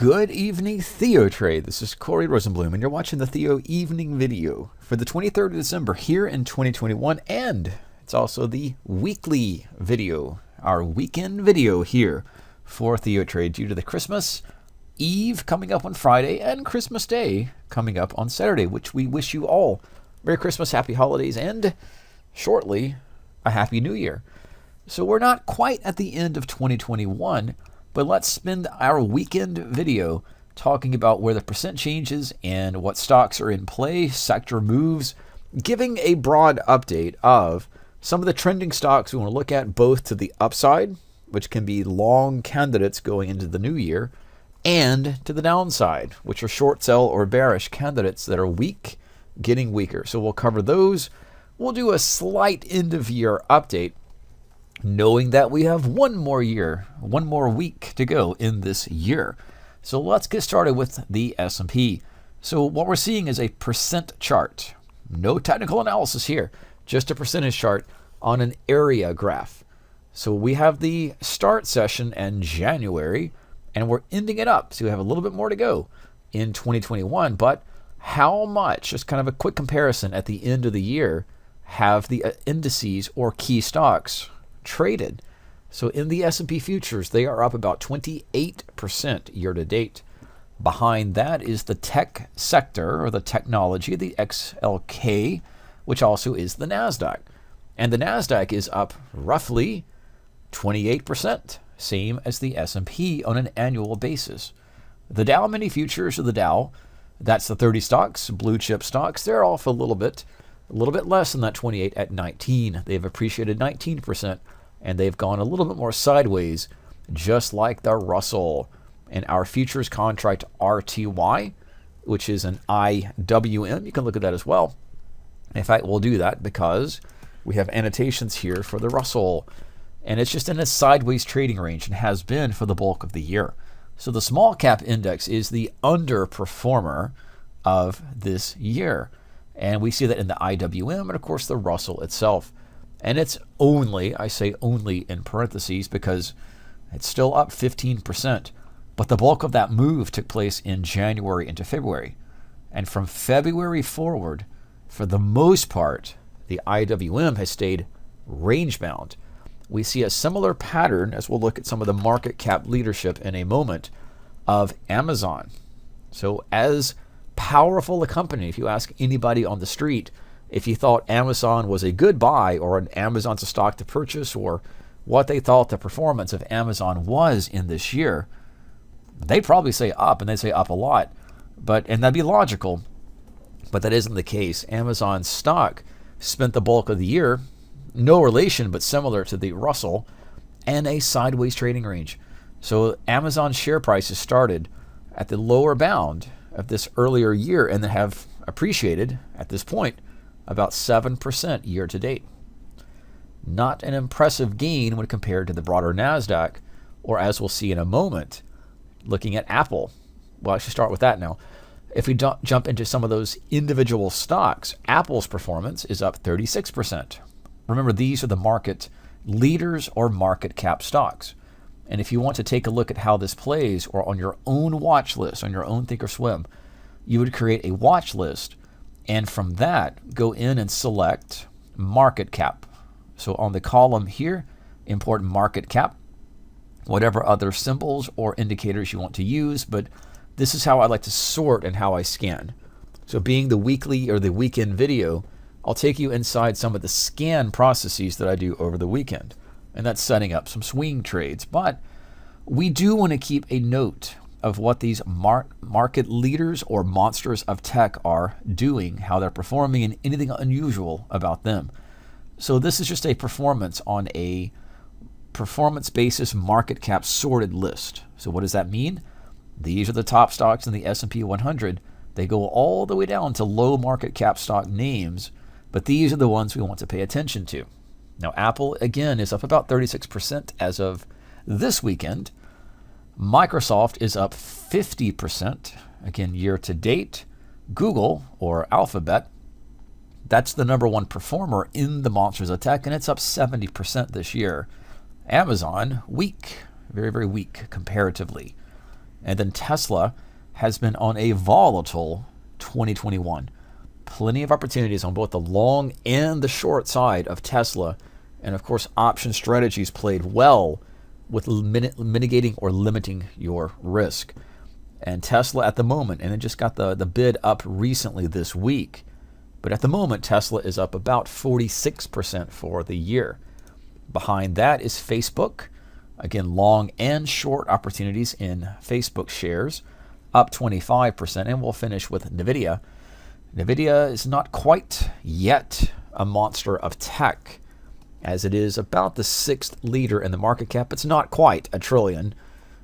Good evening, TheoTrade. This is Corey Rosenblum, and you're watching the Theo evening video for the 23rd of December here in 2021, and it's also the weekly video, our weekend video here for TheoTrade due to the Christmas Eve coming up on Friday and Christmas Day coming up on Saturday, which we wish you all Merry Christmas, Happy Holidays, and shortly a Happy New Year. So we're not quite at the end of 2021, but let's spend our weekend video talking about where the percent changes and what stocks are in play, sector moves, giving a broad update of some of the trending stocks we want to look at, both to the upside, which can be long candidates going into the new year, and to the downside, which are short sell or bearish candidates that are weak, getting weaker. So we'll cover those. We'll do a slight end of year update, knowing that we have one more week to go in this year. So let's get started with the S&P. So what we're seeing is a percent chart. No technical analysis here, just a percentage chart on an area graph. So we have the start session in January, and we're ending it up. So we have a little bit more to go in 2021, but how much, just kind of a quick comparison at the end of the year, have the indices or key stocks traded? So in the S&P futures, they are up about 28% year to date. Behind that is the tech sector, or the technology, the XLK, which also is the NASDAQ. And the NASDAQ is up roughly 28%, same as the S&P on an annual basis. The Dow Mini Futures, or the Dow, that's the 30 stocks, blue chip stocks, they're off a little bit less than that 28 at 19. They've appreciated 19%, and they've gone a little bit more sideways, just like the Russell. And our futures contract RTY, which is an IWM, you can look at that as well. In fact, we'll do that because we have annotations here for the Russell, and it's just in a sideways trading range and has been for the bulk of the year. So the small cap index is the underperformer of this year. And we see that in the IWM and, of course, the Russell itself. And it's only, I say only in parentheses because it's still up 15%. But the bulk of that move took place in January into February. And from February forward, for the most part, the IWM has stayed range-bound. We see a similar pattern, as we'll look at some of the market cap leadership in a moment, of Amazon. So as powerful a company, if you ask anybody on the street if you thought Amazon was a good buy or an Amazon's a stock to purchase, or what they thought the performance of Amazon was in this year, they'd probably say up, and they'd say up a lot. And that'd be logical, but that isn't the case. Amazon stock spent the bulk of the year, no relation but similar to the Russell, and a sideways trading range. So Amazon share prices started at the lower bound of this earlier year and then have appreciated at this point about 7% year to date. Not an impressive gain when compared to the broader NASDAQ, or as we'll see in a moment, looking at Apple. Well, I should start with that now. If we jump into some of those individual stocks, Apple's performance is up 36%. Remember, these are the market leaders or market cap stocks. And if you want to take a look at how this plays, or on your own watch list, on your own Thinkorswim, you would create a watch list, and from that, go in and select market cap. So on the column here, import market cap, whatever other symbols or indicators you want to use, but this is how I like to sort and how I scan. So being the weekly or the weekend video, I'll take you inside some of the scan processes that I do over the weekend. And that's setting up some swing trades. But we do want to keep a note of what these market leaders or monsters of tech are doing, how they're performing, and anything unusual about them. So this is just a performance on a performance basis market cap sorted list. So what does that mean? These are the top stocks in the S&P 100. They go all the way down to low market cap stock names, but these are the ones we want to pay attention to. Now, Apple, again, is up about 36% as of this weekend. Microsoft is up 50%, again, year to date. Google, or Alphabet, that's the number one performer in the monsters of tech, and it's up 70% this year. Amazon, weak, very, very weak comparatively. And then Tesla has been on a volatile 2021. Plenty of opportunities on both the long and the short side of Tesla. And of course, option strategies played well with mitigating or limiting your risk. And Tesla at the moment, and it just got the bid up recently this week, but at the moment, Tesla is up about 46% for the year. Behind that is Facebook. Again, long and short opportunities in Facebook shares, up 25%. And we'll finish with NVIDIA. NVIDIA is not quite yet a monster of tech, as it is about the 6th leader in the market cap. It's not quite a trillion.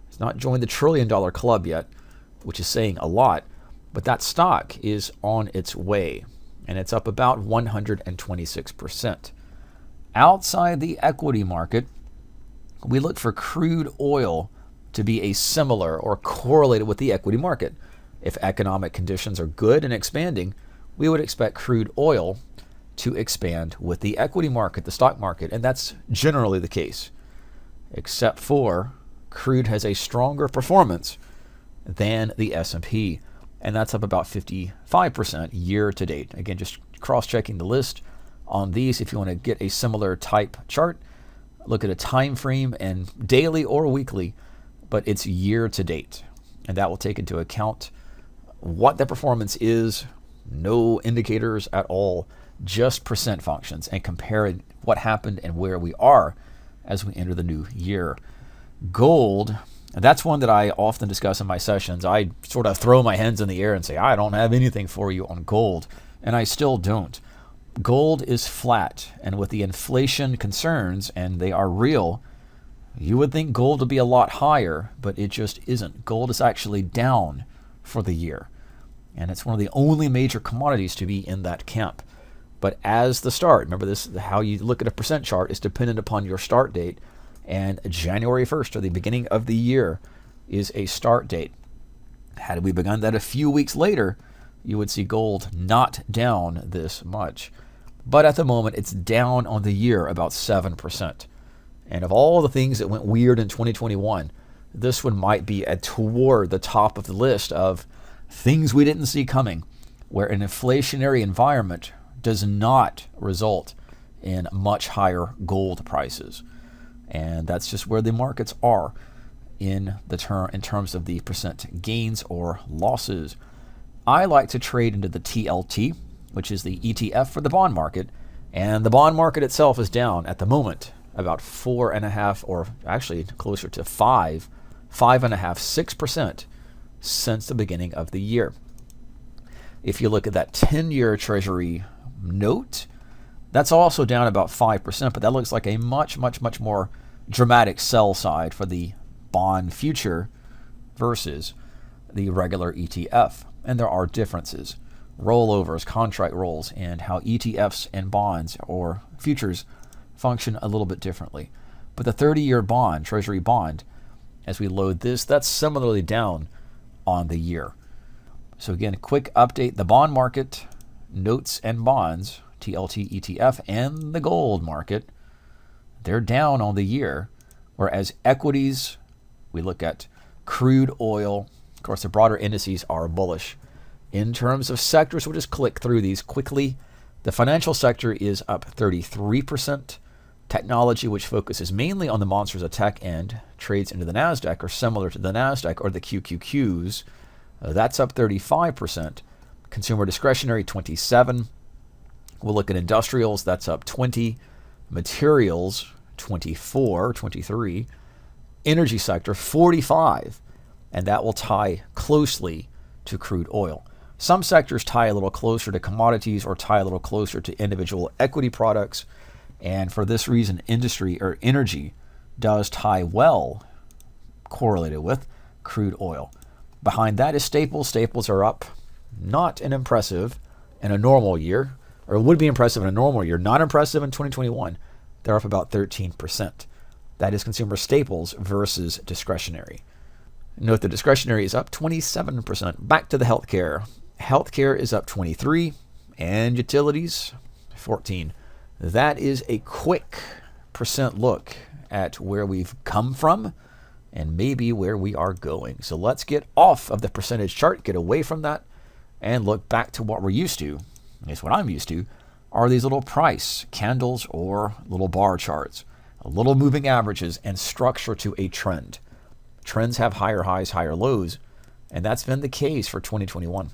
It's not joined the $1 trillion club yet, which is saying a lot. But that stock is on its way, and it's up about 126%. Outside the equity market, we look for crude oil to be a similar or correlated with the equity market. If economic conditions are good and expanding, we would expect crude oil to expand with the equity market, the stock market, and that's generally the case, except for crude has a stronger performance than the S&P, and that's up about 55% year to date. Again, just cross-checking the list on these. If you want to get a similar type chart, look at a time frame and daily or weekly, but it's year to date, and that will take into account what the performance is. No indicators at all, just percent functions, and compare what happened and where we are as we enter the new year. Gold, and that's one that I often discuss in my sessions. I sort of throw my hands in the air and say, I don't have anything for you on gold, and I still don't. Gold is flat, and with the inflation concerns, and they are real, you would think gold would be a lot higher, but it just isn't. Gold is actually down for the year, and it's one of the only major commodities to be in that camp. But as the start, remember this, how you look at a percent chart is dependent upon your start date, and January 1st, or the beginning of the year, is a start date. Had we begun that a few weeks later, you would see gold not down this much. But at the moment, it's down on the year about 7%. And of all the things that went weird in 2021, this one might be toward the top of the list of things we didn't see coming, where an inflationary environment does not result in much higher gold prices. And that's just where the markets are in terms of the percent gains or losses. I like to trade into the TLT, which is the ETF for the bond market. And the bond market itself is down at the moment about 4.5%, or actually closer to 5.5%, 6% since the beginning of the year. If you look at that 10-year Treasury note, that's also down about 5%, but that looks like a much, much, much more dramatic sell side for the bond future versus the regular ETF. And there are differences, rollovers, contract rolls, and how ETFs and bonds or futures function a little bit differently. But the 30-year bond, Treasury bond, as we load this, that's similarly down on the year. So again, a quick update. The bond market, notes and bonds, TLT, ETF, and the gold market, they're down on the year. Whereas equities, we look at crude oil. Of course, the broader indices are bullish. In terms of sectors, we'll just click through these quickly. The financial sector is up 33%. Technology, which focuses mainly on the monsters of tech and trades into the NASDAQ, or similar to the NASDAQ or the QQQs, that's up 35%. Consumer discretionary, 27%. We'll look at industrials, that's up 20%. Materials, 24%, 23%. Energy sector, 45%. And that will tie closely to crude oil. Some sectors tie a little closer to commodities or tie a little closer to individual equity products. And for this reason, industry or energy does tie well correlated with crude oil. Behind that is staples. Staples are up, not an impressive in a normal year, or would be impressive in a normal year, not impressive in 2021. They're up about 13%. That is consumer staples versus discretionary. Note the discretionary is up 27%. Back to the healthcare. Healthcare is up 23%, and utilities 14%. That is a quick percent look at where we've come from and maybe where we are going. So let's get off of the percentage chart, get away from that, and look back to what we're used to. I guess what I'm used to are these little price candles or little bar charts, little moving averages, and structure to a trend. Trends have higher highs, higher lows, and that's been the case for 2021.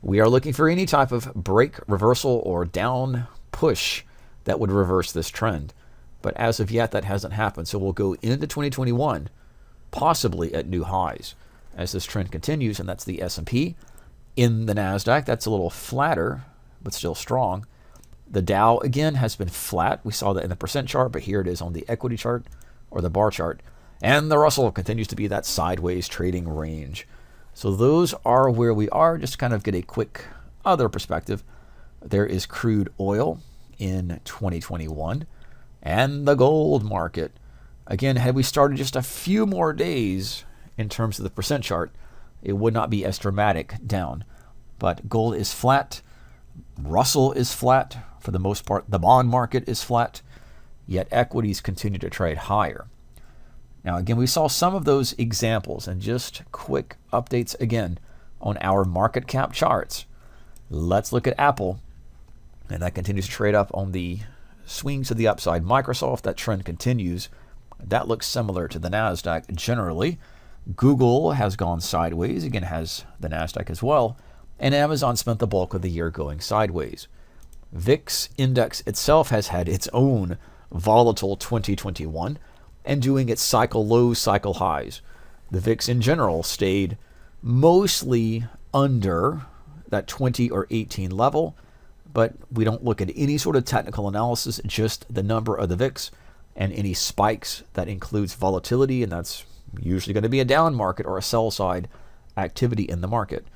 We are looking for any type of break, reversal, or down push that would reverse this trend. But as of yet, that hasn't happened. So we'll go into 2021 possibly at new highs as this trend continues, and that's the S&P. In the NASDAQ, that's a little flatter, but still strong. The Dow, again, has been flat. We saw that in the percent chart, but here it is on the equity chart or the bar chart. And the Russell continues to be that sideways trading range. So those are where we are. Just to kind of get a quick other perspective. There is crude oil in 2021 and the gold market. Again, had we started just a few more days in terms of the percent chart, it would not be as dramatic down. But gold is flat. Russell is flat for the most part. The bond market is flat, yet equities continue to trade higher. Now, again, we saw some of those examples, and just quick updates again on our market cap charts. Let's look at Apple, and that continues to trade up on the swings to the upside. Microsoft, that trend continues. That looks similar to the NASDAQ generally. Google has gone sideways, again, has the NASDAQ as well. And Amazon spent the bulk of the year going sideways. VIX index itself has had its own volatile 2021 and doing its cycle lows, cycle highs. The VIX in general stayed mostly under that 20 or 18 level, but we don't look at any sort of technical analysis, just the number of the VIX and any spikes. That includes volatility, and that's usually going to be a down market or a sell side activity in the market.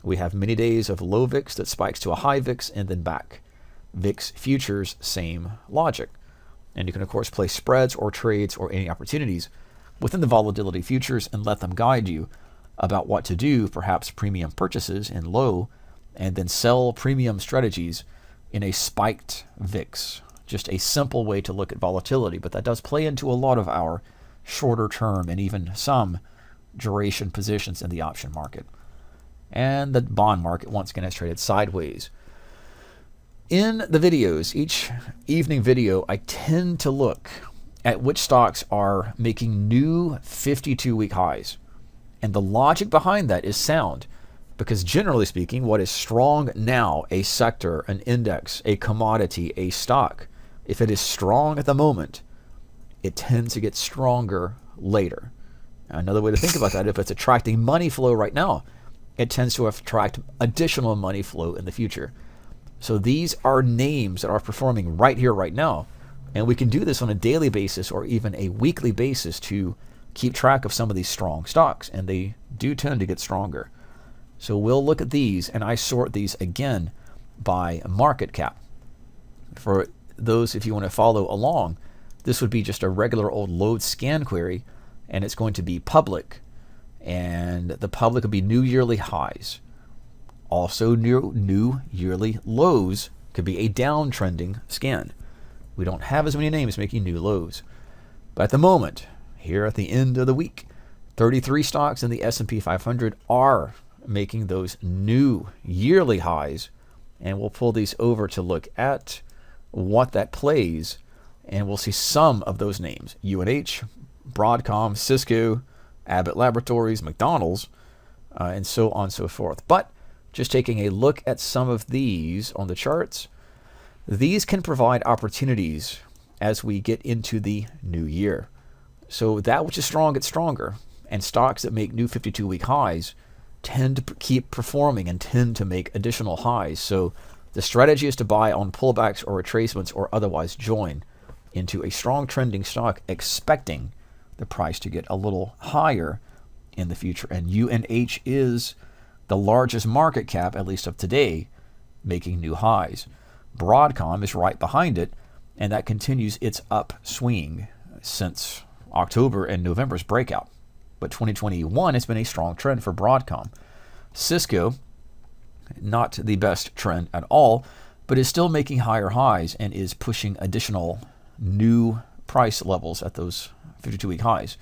We have many days of low VIX that spikes to a high VIX and then back. VIX futures, same logic. And you can, of course, play spreads or trades or any opportunities within the volatility futures and let them guide you about what to do, perhaps premium purchases in low, and then sell premium strategies in a spiked VIX. Just a simple way to look at volatility, but that does play into a lot of our shorter term and even some duration positions in the option market. And the bond market, once again, has traded sideways. In the videos, each evening video, I tend to look at which stocks are making new 52-week highs. And the logic behind that is sound, because generally speaking, what is strong now, a sector, an index, a commodity, a stock, if it is strong at the moment, it tends to get stronger later. Now, another way to think about that, if it's attracting money flow right now, it tends to attract additional money flow in the future. So these are names that are performing right here, right now. And we can do this on a daily basis or even a weekly basis to keep track of some of these strong stocks. And they do tend to get stronger. So we'll look at these, and I sort these again by market cap. For those, if you want to follow along, this would be just a regular old load scan query, and it's going to be public. And the public would be new yearly highs. Also, new yearly lows could be a downtrending scan. We don't have as many names making new lows. But at the moment, here at the end of the week, 33 stocks in the S&P 500 are making those new yearly highs. And we'll pull these over to look at what that plays. And we'll see some of those names. UNH, Broadcom, Cisco, Abbott Laboratories, McDonald's, and so on and so forth. But just taking a look at some of these on the charts, these can provide opportunities as we get into the new year. So that which is strong gets stronger, and stocks that make new 52-week highs tend to keep performing and tend to make additional highs. So the strategy is to buy on pullbacks or retracements or otherwise join into a strong trending stock, expecting the price to get a little higher in the future. And UNH is the largest market cap, at least of today, making new highs. Broadcom is right behind it, and that continues its upswing since October and November's breakout. But 2021 has been a strong trend for Broadcom. Cisco, not the best trend at all, but is still making higher highs and is pushing additional new price levels at those 52-week highs.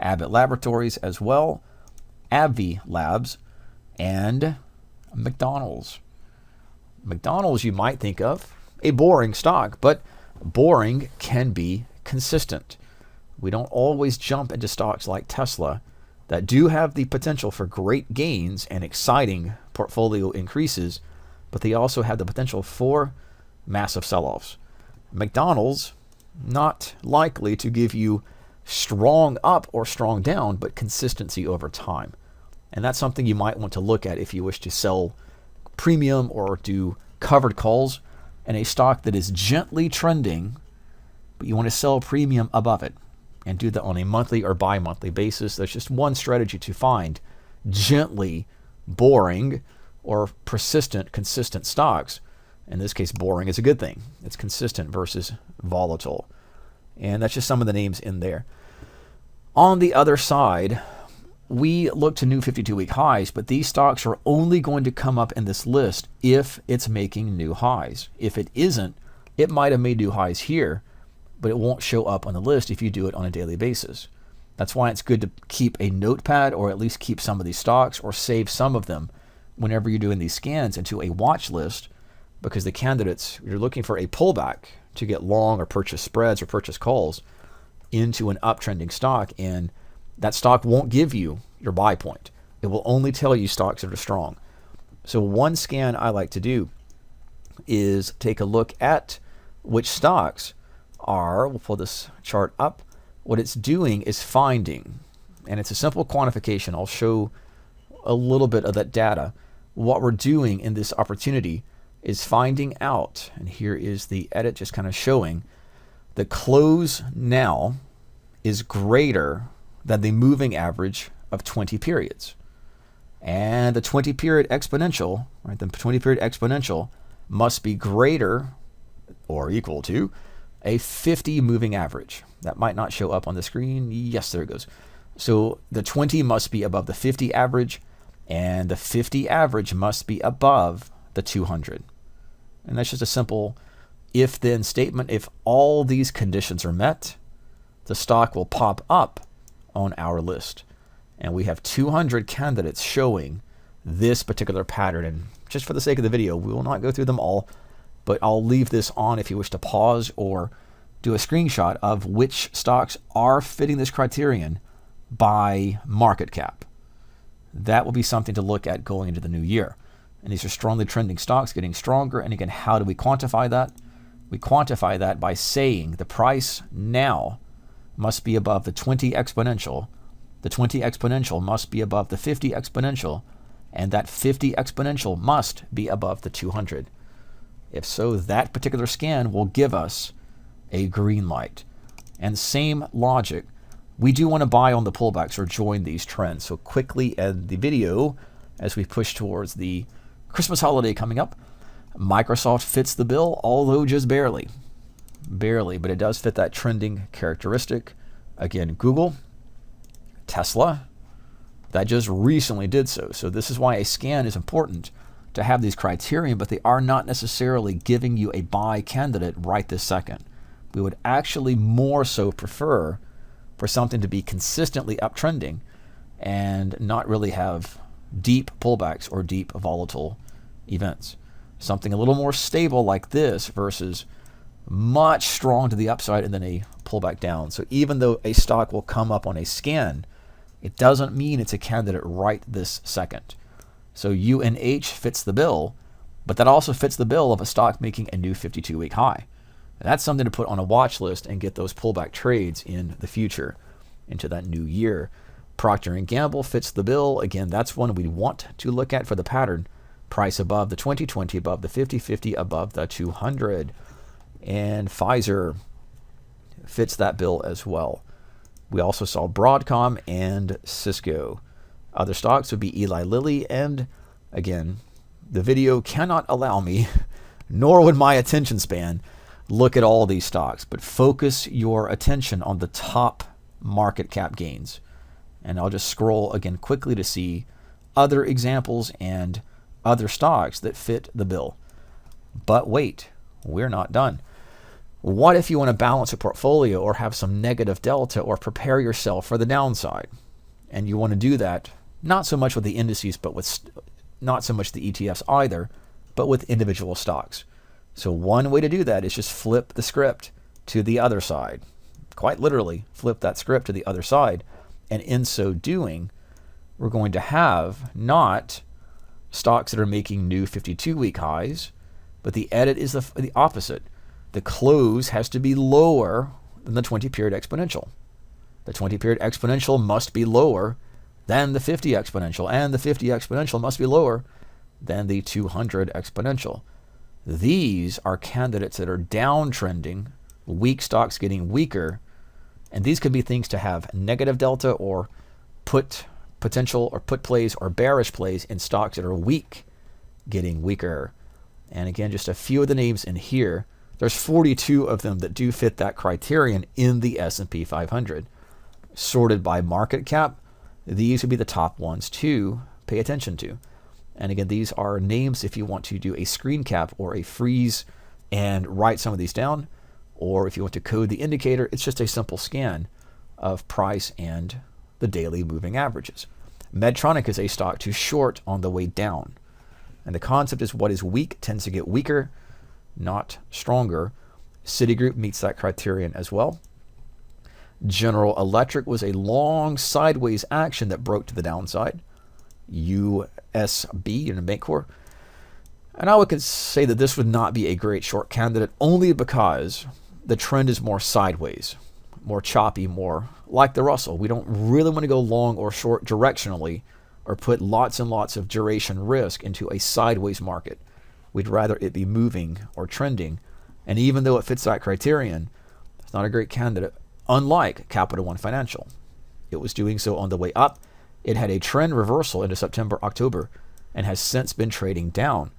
Abbott Laboratories as well, AbbVie Labs, and McDonald's. McDonald's you might think of a boring stock, but boring can be consistent. We don't always jump into stocks like Tesla that do have the potential for great gains and exciting portfolio increases, but they also have the potential for massive sell-offs. McDonald's, not likely to give you strong up or strong down, but consistency over time. And that's something you might want to look at if you wish to sell premium or do covered calls in a stock that is gently trending, but you want to sell premium above it and do that on a monthly or bi-monthly basis. There's just one strategy to find gently boring or persistent, consistent stocks. In this case, boring is a good thing. It's consistent versus volatile. And that's just some of the names in there. On the other side, we look to new 52-week highs, but these stocks are only going to come up in this list if it's making new highs. If it isn't, it might have made new highs here, but it won't show up on the list if you do it on a daily basis. That's why it's good to keep a notepad, or at least keep some of these stocks or save some of them whenever you're doing these scans into a watch list, because the candidates, you're looking for a pullback to get long or purchase spreads or purchase calls into an uptrending stock, and that stock won't give you your buy point. It will only tell you stocks that are strong. So one scan I like to do is take a look at which stocks are, we'll pull this chart up, what it's doing is finding, and it's a simple quantification. I'll show a little bit of that data. What we're doing in this opportunity is finding out, and here is the edit just kind of showing, the close now is greater than the moving average of 20 periods. And the 20 period exponential, right, the 20 period exponential must be greater or equal to a 50 moving average. That might not show up on the screen. Yes, there it goes. So the 20 must be above the 50 average, and the 50 average must be above the 200. And that's just a simple if-then statement. If all these conditions are met, the stock will pop up on our list. And we have 200 candidates showing this particular pattern. And just for the sake of the video, we will not go through them all, but I'll leave this on if you wish to pause or do a screenshot of which stocks are fitting this criterion by market cap. That will be something to look at going into the new year. And these are strongly trending stocks getting stronger. And again, how do we quantify that? We quantify that by saying the price now must be above the 20 exponential. The 20 exponential must be above the 50 exponential, and that 50 exponential must be above the 200. If so, that particular scan will give us a green light. And same logic, we do want to buy on the pullbacks or join these trends. So quickly end the video as we push towards the Christmas holiday coming up. Microsoft fits the bill, although just barely. Barely, but it does fit that trending characteristic. Again, Google, Tesla, that just recently did so. So this is why a scan is important to have these criteria, but they are not necessarily giving you a buy candidate right this second. We would actually more so prefer for something to be consistently uptrending and not really have deep pullbacks or deep volatile events. Something a little more stable like this versus much strong to the upside and then a pullback down. So even though a stock will come up on a scan, it doesn't mean it's a candidate right this second. So UNH fits the bill, but that also fits the bill of a stock making a new 52-week high. And that's something to put on a watch list and get those pullback trades in the future into that new year. Procter & Gamble fits the bill. Again, that's one we want to look at for the pattern. Price above the 20/20, above the 50/50, above the 200. And Pfizer fits that bill as well. We also saw Broadcom and Cisco. Other stocks would be Eli Lilly, and again, the video cannot allow me, nor would my attention span, look at all these stocks, but focus your attention on the top market cap gains. And I'll just scroll again quickly to see other examples and other stocks that fit the bill. But wait, we're not done. What if you want to balance a portfolio or have some negative delta or prepare yourself for the downside? And you want to do that not so much with the indices, but with not so much the ETFs either, but with individual stocks. So one way to do that is just flip the script to the other side. Quite literally, flip that script to the other side. And in so doing, we're going to have not stocks that are making new 52-week highs, but the edit is the opposite. The close has to be lower than the 20-period exponential. The 20-period exponential must be lower than the 50 exponential, and the 50 exponential must be lower than the 200 exponential. These are candidates that are downtrending, weak stocks getting weaker, and these could be things to have negative delta or put potential or put plays or bearish plays in stocks that are weak getting weaker. And again, just a few of the names in here. There's 42 of them that do fit that criterion in the S&P 500. Sorted by market cap, these would be the top ones to pay attention to. And again, these are names if you want to do a screen cap or a freeze and write some of these down, or if you want to code the indicator, it's just a simple scan of price and the daily moving averages. Medtronic is a stock to short on the way down. And the concept is what is weak tends to get weaker, not stronger. Citigroup meets that criterion as well. General Electric was a long sideways action that broke to the downside. USB, Bancorp. And I would say that this would not be a great short candidate only because the trend is more sideways, more choppy, more like the Russell. We don't really want to go long or short directionally or put lots and lots of duration risk into a sideways market. We'd rather it be moving or trending. And even though it fits that criterion, it's not a great candidate, unlike Capital One Financial. It was doing so on the way up. It had a trend reversal into September, October, and has since been trading down.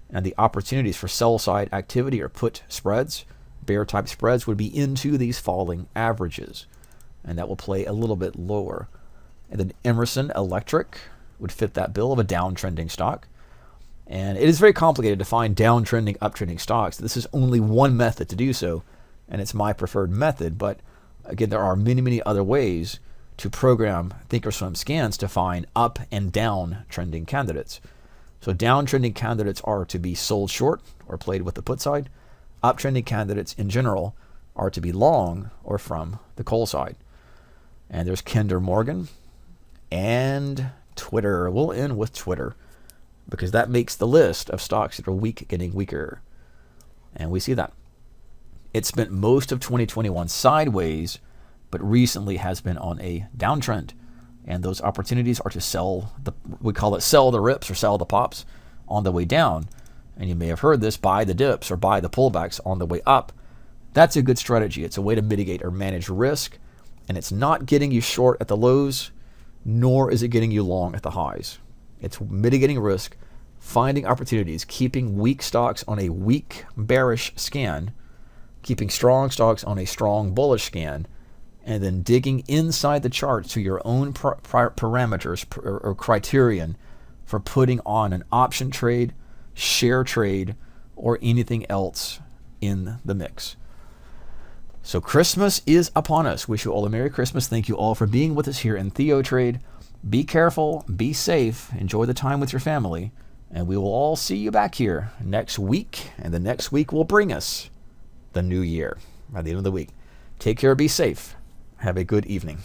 And the opportunities for sell-side activity or put spreads, bear-type spreads, would be into these falling averages. And that will play a little bit lower. And then Emerson Electric would fit that bill of a downtrending stock. And it is very complicated to find downtrending, uptrending stocks. This is only one method to do so, and it's my preferred method. But again, there are many, many other ways to program thinkorswim scans to find up and down trending candidates. So downtrending candidates are to be sold short or played with the put side. Uptrending candidates in general are to be long or from the call side. And there's Kinder Morgan and Twitter. We'll end with Twitter because that makes the list of stocks that are weak getting weaker. And we see that. It spent most of 2021 sideways, but recently has been on a downtrend. And those opportunities are to sell we call it sell the rips or sell the pops on the way down. And you may have heard this, buy the dips or buy the pullbacks on the way up. That's a good strategy. It's a way to mitigate or manage risk. And it's not getting you short at the lows, nor is it getting you long at the highs. It's mitigating risk, finding opportunities, keeping weak stocks on a weak bearish scan, keeping strong stocks on a strong bullish scan, and then digging inside the chart to your own parameters or criterion for putting on an option trade, share trade, or anything else in the mix. So Christmas is upon us. Wish you all a Merry Christmas. Thank you all for being with us here in TheoTrade. Be careful, be safe, enjoy the time with your family, and we will all see you back here next week, and the next week will bring us the new year by the end of the week. Take care, be safe. Have a good evening.